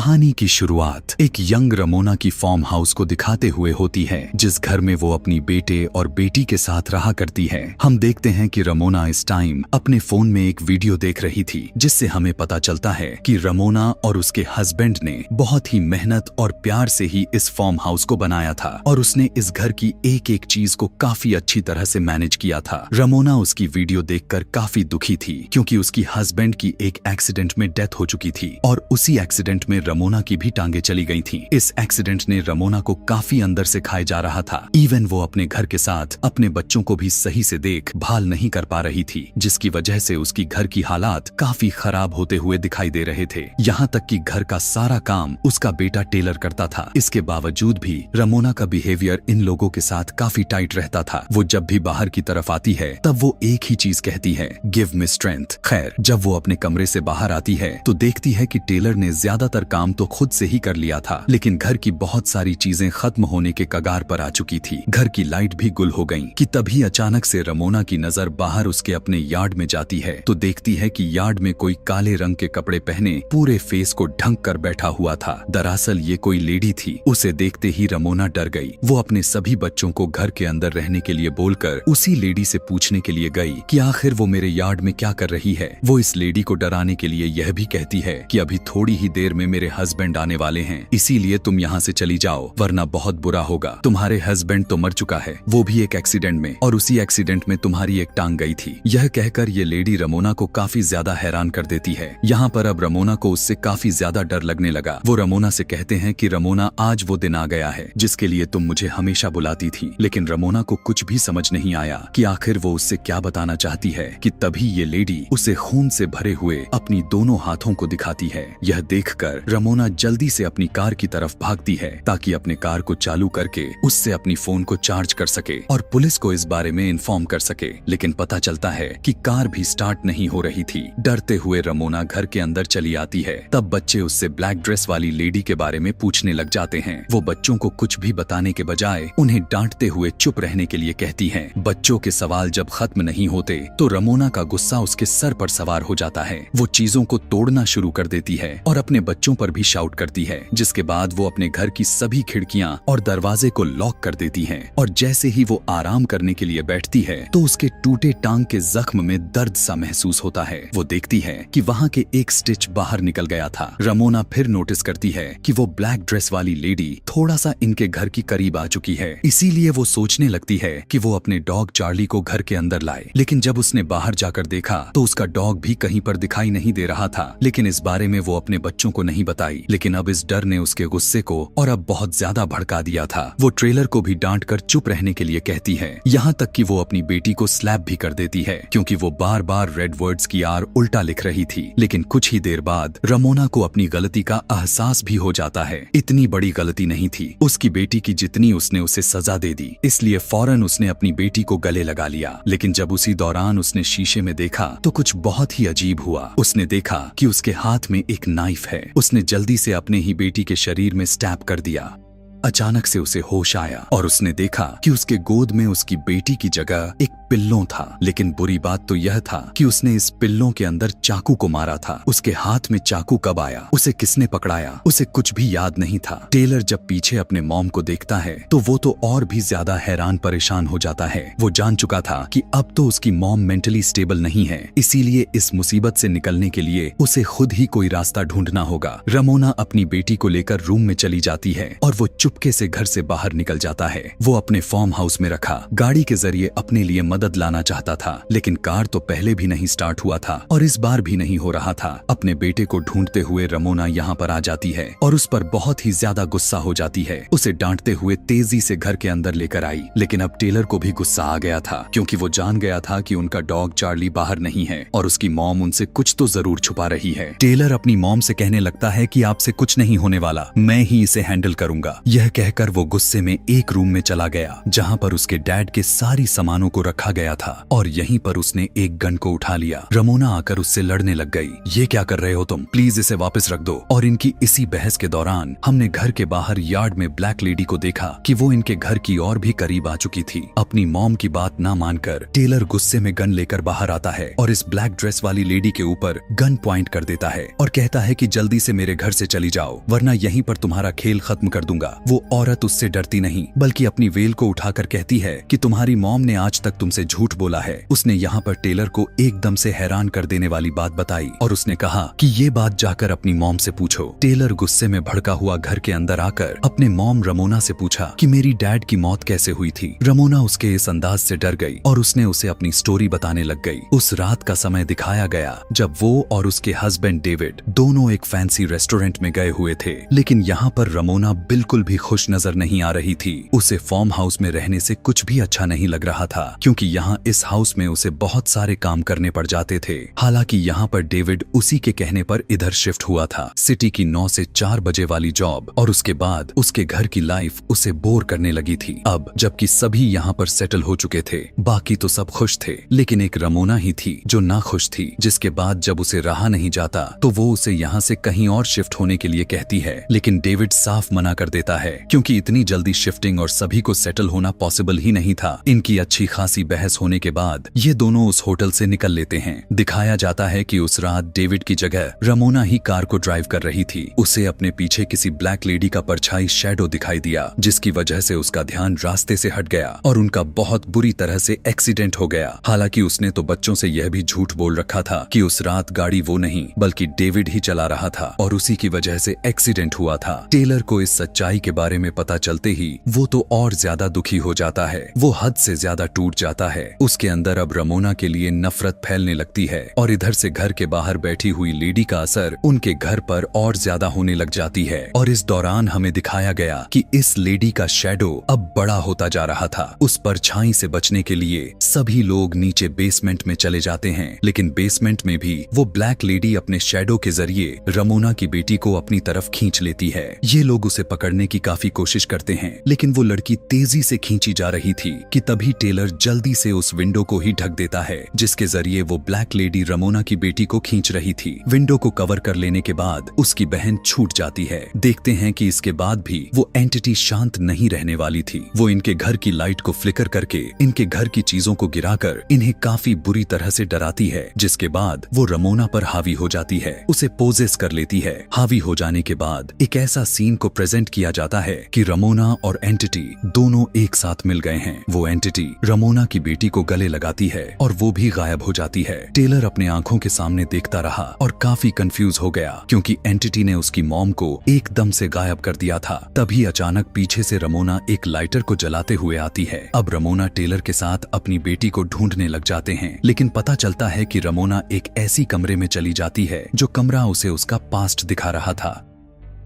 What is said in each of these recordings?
कहानी की शुरुआत एक यंग रमोना की फार्म हाउस को दिखाते हुए होती है, जिस घर में वो अपनी बेटे और बेटी के साथ रहा करती है। हम देखते हैं कि रमोना इस टाइम अपने फोन में एक वीडियो देख रही थी, जिससे हमें पता चलता है कि रमोना और उसके हस्बैंड ने बहुत ही मेहनत और प्यार से ही इस फार्म हाउस को बनाया था और उसने इस घर की एक एक चीज को काफी अच्छी तरह से मैनेज किया था। रमोना उसकी वीडियो देखकर काफी दुखी थी, क्योंकि उसकी हस्बैंड की एक एक्सीडेंट में डेथ हो चुकी थी और उसी एक्सीडेंट में रमोना की भी टांगे चली गई थीं। इस एक्सीडेंट ने रमोना को काफी अंदर से खाए जा रहा था। इवन वो अपने घर के साथ अपने बच्चों को भी सही से देखभाल नहीं कर पा रही थी, जिसकी वजह से उसकी घर की हालात काफी खराब होते हुए दिखाई दे रहे थे। यहाँ तक कि घर का सारा काम उसका बेटा टेलर करता था। इसके बावजूद भी रमोना का बिहेवियर इन लोगों के साथ काफी टाइट रहता था। वो जब भी बाहर की तरफ आती है तब वो एक ही चीज कहती है, गिव मी स्ट्रेंथ। खैर, जब वो अपने कमरे से बाहर आती है तो देखती है कि टेलर ने ज्यादातर काम तो खुद से ही कर लिया था, लेकिन घर की बहुत सारी चीजें खत्म होने के कगार पर आ चुकी थी। घर की लाइट भी गुल हो गई कि तभी अचानक से रमोना की नजर बाहर उसके अपने यार्ड में जाती है तो देखती है कि यार्ड में कोई काले रंग के कपड़े पहने पूरे फेस को ढक कर बैठा हुआ था। दरअसल ये कोई लेडी थी। उसे देखते ही रमोना डर गई। वो अपने सभी बच्चों को घर के अंदर रहने के लिए बोलकर उसी लेडी से पूछने के लिए गई कि आखिर वो मेरे यार्ड में क्या कर रही है। वो इस लेडी को डराने के लिए यह भी कहती है कि अभी थोड़ी ही देर में मेरे हस्बैंड आने वाले हैं, इसीलिए तुम यहाँ से चली जाओ, वरना बहुत बुरा होगा। तुम्हारे हस्बैंड तो मर चुका है, वो भी एक एक्सीडेंट में, और उसी एक्सीडेंट में तुम्हारी एक टांग गई थी। यह कहकर ये लेडी रमोना को काफी ज्यादा हैरान कर देती है। यहाँ पर अब रमोना को उससे काफी ज्यादा डर लगने लगा। वो रमोना से कहते हैं कि रमोना, आज वो दिन आ गया है जिसके लिए तुम मुझे हमेशा बुलाती थी। लेकिन रमोना को कुछ भी समझ नहीं आया कि आखिर वो उससे क्या बताना चाहती है कि तभी ये लेडी उसे खून से भरे हुए अपनी दोनों हाथों को दिखाती है। यह देखकर रमोना जल्दी से अपनी कार की तरफ भागती है ताकि अपने कार को चालू करके उससे अपनी फोन को चार्ज कर सके और पुलिस को इस बारे में इन्फॉर्म कर सके। लेकिन पता चलता है कि कार भी स्टार्ट नहीं हो रही थी। डरते हुए रमोना घर के अंदर चली आती है। तब बच्चे उससे ब्लैक ड्रेस वाली लेडी के बारे में पूछने लग जाते हैं। वो बच्चों को कुछ भी बताने के बजाय उन्हें डांटते हुए चुप रहने के लिए कहती है। बच्चों के सवाल जब खत्म नहीं होते तो रमोना का गुस्सा उसके सर पर सवार हो जाता है। वो चीजों को तोड़ना शुरू कर देती है और अपने बच्चों पर भी शाउट करती है, जिसके बाद वो अपने घर की सभी खिड़कियां और दरवाजे को लॉक कर देती है। और जैसे ही वो आराम करने के लिए बैठती है तो उसके टूटे टांग के जख्म में दर्द सा महसूस होता है। वो देखती है कि वहाँ के एक स्टिच बाहर निकल गया था। रमोना फिर नोटिस करती है कि वो ब्लैक ड्रेस वाली लेडी थोड़ा सा इनके घर की करीब आ चुकी है। इसीलिए वो सोचने लगती है कि वो अपने डॉग चार्ली को घर के अंदर लाए। लेकिन जब उसने बाहर जाकर देखा तो उसका डॉग भी कहीं पर दिखाई नहीं दे रहा था। लेकिन इस बारे में वो अपने बच्चों को नहीं बताई। लेकिन अब इस डर ने उसके गुस्से को और अब बहुत ज्यादा भड़का दिया था। वो ट्रेलर को भी डांट कर चुप रहने के लिए कहती है। यहाँ तक कि वो अपनी बेटी को स्लैप भी कर देती है, क्योंकि वो बार बार रेड वर्ड्स की आर उल्टा लिख रही थी। लेकिन कुछ ही देर बाद रमोना को अपनी गलती का एहसास भी हो जाता है। इतनी बड़ी गलती नहीं थी उसकी बेटी की जितनी उसने उसे सजा दे दी। इसलिए फौरन उसने अपनी बेटी को गले लगा लिया। लेकिन जब उसी दौरान उसने शीशे में देखा तो कुछ बहुत ही अजीब हुआ। उसने देखा कि उसके हाथ में एक नाइफ है। उसने जल्दी से अपने ही बेटी के शरीर में स्टैब कर दिया। अचानक से उसे होश आया और उसने देखा कि उसके गोद में उसकी बेटी की जगह एक पिल्लों था। लेकिन बुरी बात तो यह था कि उसने इस पिल्लों के अंदर चाकू को मारा था। उसके हाथ में चाकू कब आया, उसे किसने पकड़ाया, उसे कुछ भी याद नहीं था। टेलर जब पीछे अपने मॉम को देखता है तो वो तो और भी ज्यादा हैरान परेशान हो जाता है। वो जान चुका था कि अब तो उसकी मॉम मेंटली स्टेबल नहीं है, इसीलिए इस मुसीबत से निकलने के लिए उसे खुद ही कोई रास्ता ढूंढना होगा। रमोना अपनी बेटी को लेकर रूम में चली जाती है और वो चुपके से घर से बाहर निकल जाता है। वो अपने फार्म हाउस में रखा गाड़ी के जरिए अपने लिए मदद लाना चाहता था, लेकिन कार तो पहले भी नहीं स्टार्ट हुआ था और इस बार भी नहीं हो रहा था। अपने बेटे को ढूंढते हुए रमोना यहाँ पर आ जाती है और उस पर बहुत ही ज्यादा गुस्सा हो जाती है। उसे डांटते हुए तेजी से घर के अंदर लेकर आई। लेकिन अब टेलर को भी गुस्सा आ गया था, क्योंकि वो जान गया था कि उनका डॉग चार्ली बाहर नहीं है और उसकी मॉम उनसे कुछ तो जरूर छुपा रही है। टेलर अपनी मॉम से कहने लगता है कि आपसे कुछ नहीं होने वाला, मैं ही इसे हैंडल करूंगा। यह कहकर वो गुस्से में एक रूम में चला गया, जहाँ पर उसके डैड के सारी सामानों को रखा रखा गया था और यहीं पर उसने एक गन को उठा लिया। रमोना आकर उससे लड़ने लग गई। ये क्या कर रहे हो तुम, प्लीज इसे वापस रख दो। और इनकी इसी बहस के दौरान हमने घर के बाहर यार्ड में ब्लैक लेडी को देखा कि वो इनके घर की और भी करीब आ चुकी थी। अपनी मॉम की बात ना मानकर टेलर गुस्से में गन लेकर बाहर आता है और इस ब्लैक ड्रेस वाली लेडी के ऊपर गन पॉइंट कर देता है और कहता है कि जल्दी से मेरे घर से चली जाओ वरना यहीं पर तुम्हारा खेल खत्म कर दूंगा। वो औरत उससे डरती नहीं बल्कि अपनी वेल को उठाकर कहती है कि तुम्हारी मॉम ने आज तक तुमसे झूठ बोला है। उसने यहाँ पर टेलर को एकदम से हैरान कर देने वाली बात बताई और उसने कहा कि ये बात जाकर अपनी मॉम से पूछो। टेलर गुस्से में भड़का हुआ घर के अंदर आकर अपने मॉम रमोना से पूछा कि मेरी डैड की मौत कैसे हुई थी। रमोना उसके इस अंदाज से डर गई और उसने उसे अपनी स्टोरी बताने लग गई। उस रात का समय दिखाया गया जब वो और उसके हस्बैंड डेविड दोनों एक फैंसी रेस्टोरेंट में गए हुए थे, लेकिन यहाँ पर रमोना बिल्कुल भी खुश नजर नहीं आ रही थी। उसे फार्म हाउस में रहने से कुछ भी अच्छा नहीं लग रहा था क्योंकि यहाँ इस हाउस में उसे बहुत सारे काम करने पड़ जाते थे। हालांकि यहाँ पर डेविड उसी के कहने पर इधर शिफ्ट हुआ था। सिटी की 9 से 4 बजे वाली जॉब और उसके बाद उसके घर की लाइफ उसे बोर करने लगी थी। अब जबकि सभी यहाँ पर सेटल हो चुके थे, बाकी तो सब खुश थे, लेकिन एक रमोना ही थी जो ना खुश थी। जिसके बाद जब उसे रहा नहीं जाता तो वो उसे यहाँ से कहीं और शिफ्ट होने के लिए कहती है, लेकिन डेविड साफ मना कर देता है क्योंकि इतनी जल्दी शिफ्टिंग और सभी को सेटल होना पॉसिबल ही नहीं था। इनकी अच्छी खासी बहस होने के बाद ये दोनों उस होटल से निकल लेते हैं। दिखाया जाता है कि उस रात डेविड की जगह रमोना ही कार को ड्राइव कर रही थी। उसे अपने पीछे किसी ब्लैक लेडी का परछाई शैडो दिखाई दिया जिसकी वजह से उसका ध्यान रास्ते से हट गया और उनका बहुत बुरी तरह से एक्सीडेंट हो गया। हालांकि उसने तो बच्चों से यह भी झूठ बोल रखा था कि उस रात गाड़ी वो नहीं बल्कि डेविड ही चला रहा था और उसी की वजह से एक्सीडेंट हुआ था। टेलर को इस सच्चाई के बारे में पता चलते ही वो तो और ज्यादा दुखी हो जाता है। वो हद से ज्यादा टूट जाता है। उसके अंदर अब रमोना के लिए नफरत फैलने लगती है और इधर से घर के बाहर बैठी हुई लेडी का असर उनके घर पर और ज्यादा होने लग जाती है। और इस दौरान हमें दिखाया गया कि इस लेडी का शैडो अब बड़ा होता जा रहा था। उस परछाई से बचने के लिए सभी लोग नीचे बेसमेंट में चले जाते हैं, लेकिन बेसमेंट में भी वो ब्लैक लेडी अपने शैडो के जरिए रमोना की बेटी को अपनी तरफ खींच लेती है। ये लोग उसे पकड़ने की काफी कोशिश करते हैं, लेकिन वो लड़की तेजी से खींची जा रही थी कि तभी टेलर जल्दी से उस विंडो को ही ढक देता है जिसके जरिए वो ब्लैक लेडी रमोना की बेटी को खींच रही थी। विंडो को कवर कर लेने के बाद उसकी बहन छूट जाती है। देखते हैं कि इसके बाद भी वो एंटिटी शांत नहीं रहने वाली थी। वो इनके घर की लाइट को फ्लिकर करके इनके घर की चीजों को गिराकर इन्हें काफी बुरी तरह से डराती है, जिसके बाद वो रमोना पर हावी हो जाती है, उसे पोजेस कर लेती है। हावी हो जाने के बाद एक ऐसा सीन को प्रेजेंट किया जाता है कि रमोना और एंटिटी दोनों एक साथ मिल गए हैं। वो एंटिटी रमोना की बेटी को गले लगाती है और वो भी गायब हो जाती है। टेलर अपने आंखों के सामने देखता रहा और काफी कंफ्यूज हो गया क्योंकि एंटिटी ने उसकी मॉम को एकदम से गायब कर दिया था। तभी अचानक पीछे से रमोना एक लाइटर को जलाते हुए आती है। अब रमोना टेलर के साथ अपनी बेटी को ढूंढने लग जाते हैं, लेकिन पता चलता है कि रमोना एक ऐसी कमरे में चली जाती है जो कमरा उसे उसका पास्ट दिखा रहा था,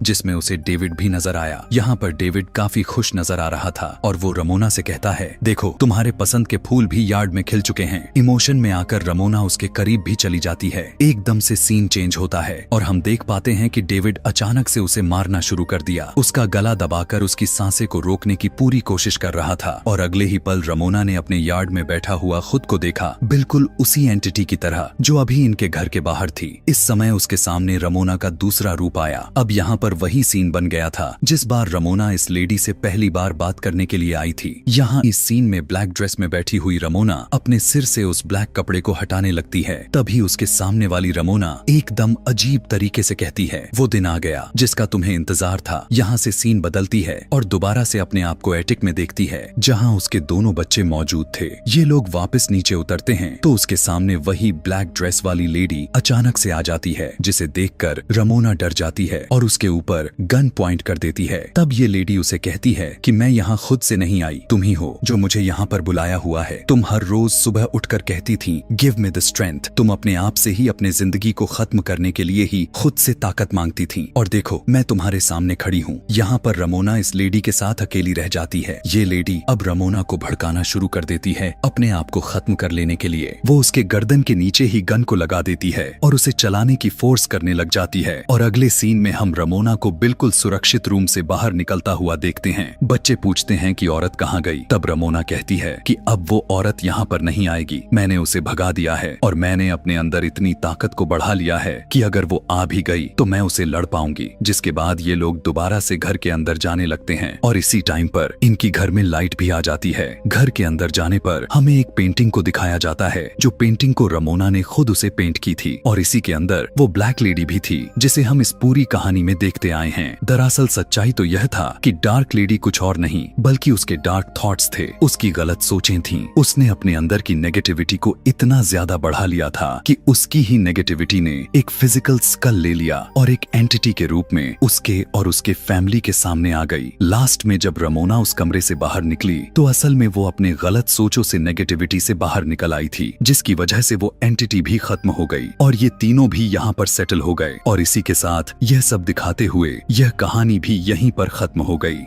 जिसमें उसे डेविड भी नजर आया। यहाँ पर डेविड काफी खुश नजर आ रहा था और वो रमोना से कहता है, देखो तुम्हारे पसंद के फूल भी यार्ड में खिल चुके हैं। इमोशन में आकर रमोना उसके करीब भी चली जाती है। एकदम से सीन चेंज होता है और हम देख पाते हैं कि डेविड अचानक से उसे मारना शुरू कर दिया। उसका गला दबाकर उसकी सांसें को रोकने की पूरी कोशिश कर रहा था और अगले ही पल रमोना ने अपने यार्ड में बैठा हुआ खुद को देखा, बिल्कुल उसी एंटिटी की तरह जो अभी इनके घर के बाहर थी। इस समय उसके सामने रमोना का दूसरा रूप आया। अब यहाँ पर वही सीन बन गया था जिस बार रमोना इस लेडी से पहली बार बात करने के लिए आई थी। यहाँ इस सीन में ब्लैक ड्रेस में बैठी हुई रमोना अपने सिर से उस ब्लैक कपड़े को हटाने लगती है। तभी उसके सामने वाली रमोना एकदम अजीब तरीके से कहती है, वो दिन आ गया जिसका तुम्हें इंतजार था। यहाँ से सीन बदलती है और दोबारा से अपने आप को एटिक में देखती है जहाँ उसके दोनों बच्चे मौजूद थे। ये लोग वापस नीचे उतरते हैं तो उसके सामने वही ब्लैक ड्रेस वाली लेडी अचानक से आ जाती है, जिसे देखकर रमोना डर जाती है और उसके ऊपर गन पॉइंट कर देती है। तब ये लेडी उसे कहती है कि मैं यहाँ खुद से नहीं आई, तुम ही हो जो मुझे यहाँ पर बुलाया हुआ है। तुम हर रोज सुबह उठकर कहती थी, गिव मी द स्ट्रेंथ। तुम अपने आप से ही अपने जिंदगी को खत्म करने के लिए ही खुद से ताकत मांगती थी और देखो मैं तुम्हारे सामने खड़ी हूँ। यहाँ पर रमोना इस लेडी के साथ अकेली रह जाती है। ये लेडी अब रमोना को भड़काना शुरू कर देती है अपने आप को खत्म कर लेने के लिए। वो उसके गर्दन के नीचे ही गन को लगा देती है और उसे चलाने की फोर्स करने लग जाती है। और अगले सीन में हम रमोना रमोना को बिल्कुल सुरक्षित रूम से बाहर निकलता हुआ देखते हैं। बच्चे पूछते हैं कि औरत कहाँ गई। तब रमोना कहती है कि अब वो औरत यहाँ पर नहीं आएगी, मैंने उसे भगा दिया है और मैंने अपने अंदर इतनी ताकत को बढ़ा लिया है कि अगर वो आ भी गई तो मैं उसे लड़ पाऊंगी। जिसके बाद ये लोग दोबारा से घर के अंदर जाने लगते हैं और इसी टाइम पर इनकी घर में लाइट भी आ जाती है। घर के अंदर जाने पर हमें एक पेंटिंग को दिखाया जाता है, जो पेंटिंग को रमोना ने खुद उसे पेंट की थी और इसी के अंदर वो ब्लैक लेडी भी थी जिसे हम इस पूरी कहानी में देखते आए हैं। दरअसल सच्चाई तो यह था कि डार्क लेडी कुछ और नहीं बल्कि उसके डार्क थॉट्स थे, उसकी गलत सोचें थीं। उसने अपने अंदर की नेगेटिविटी को इतना ज्यादा बढ़ा लिया था कि उसकी ही नेगेटिविटी ने एक फिजिकल स्कल ले लिया और एक एंटिटी के रूप में उसके और उसके फैमिली के सामने आ गई। लास्ट में जब रमोना उस कमरे से बाहर निकली तो असल में वो अपने गलत सोचों से नेगेटिविटी से बाहर निकल आई थी, जिसकी वजह से वो एंटिटी भी खत्म हो गई और ये तीनों भी यहाँ पर सेटल हो गए। और इसी के साथ यह सब दिखाते हुए यह कहानी भी यहीं पर खत्म हो गई।